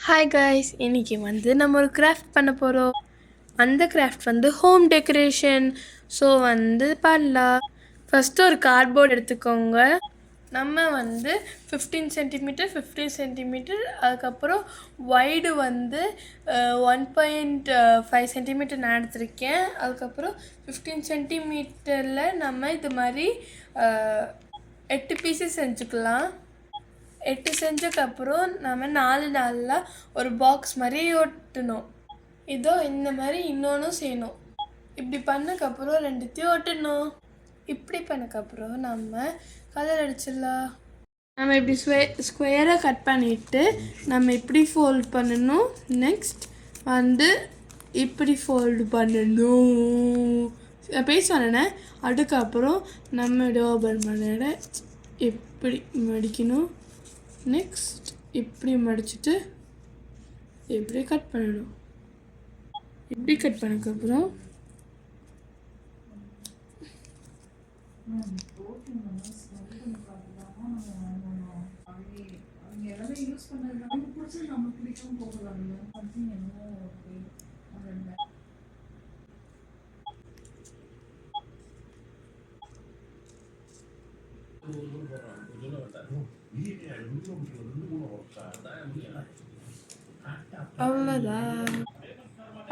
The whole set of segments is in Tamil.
ஹாய் கைஸ், இன்றைக்கி நம்ம ஒரு கிராஃப்ட் பண்ண போகிறோம். அந்த கிராஃப்ட் ஹோம் டெக்கரேஷன். ஸோ பண்ணலாம். ஃபஸ்ட்டு ஒரு கார்ட்போர்ட் எடுத்துக்கோங்க. நம்ம 15 சென்டிமீட்டர் 15 சென்டிமீட்டர், அதுக்கப்புறம் வைடு 1.5 சென்டிமீட்டர் நான் எடுத்திருக்கேன். அதுக்கப்புறம் 15 சென்டிமீட்டரில் நம்ம இது மாதிரி 8 பீஸஸ் செஞ்சுக்கலாம். 8 செஞ்சக்கப்புறம் நம்ம 4 நாளில் ஒரு பாக்ஸ் மாதிரி ஒட்டணும். இதோ இந்த மாதிரி இன்னொன்றும் செய்யணும். இப்படி பண்ணக்கப்புறம் ரெண்டுத்தையும் ஒட்டணும். இப்படி பண்ணக்கப்புறம் நம்ம கலர் அடிச்சிடலாம். நம்ம இப்படி ஸ்கொயராக கட் பண்ணிவிட்டு நம்ம இப்படி ஃபோல்ட் பண்ணணும். நெக்ஸ்ட் இப்படி ஃபோல்டு பண்ணணும். பேசுவானே. அதுக்கப்புறம் நம்ம ஓபன் பண்ணிட இப்படி மடிக்கணும். நெக்ஸ்ட் இப்படி மடிச்சுட்டு இப்படி கட் பண்ணணும். இப்படி கட் பண்ணக்கப்புறம்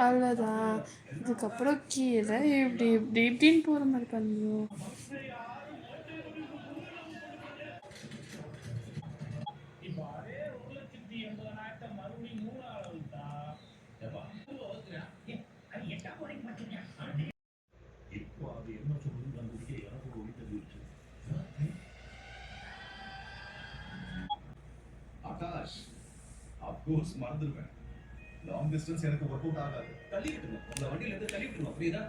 அவ்வளோதான். இதுக்கப்புறம் கீழே இப்படி இப்படி இப்படின்னு போகிற மாதிரி பண்ணுவோம். ஆகாஷ், அப்கோர்ஸ் மறந்துடுவேன். லாங் டிஸ்டன்ஸ் எனக்கு ஒர்க் அவுட் ஆகாது. தள்ளி விட்டுருங்க. உங்க வண்டியில இருந்து தள்ளி விட்டுருங்க. புரியுதா?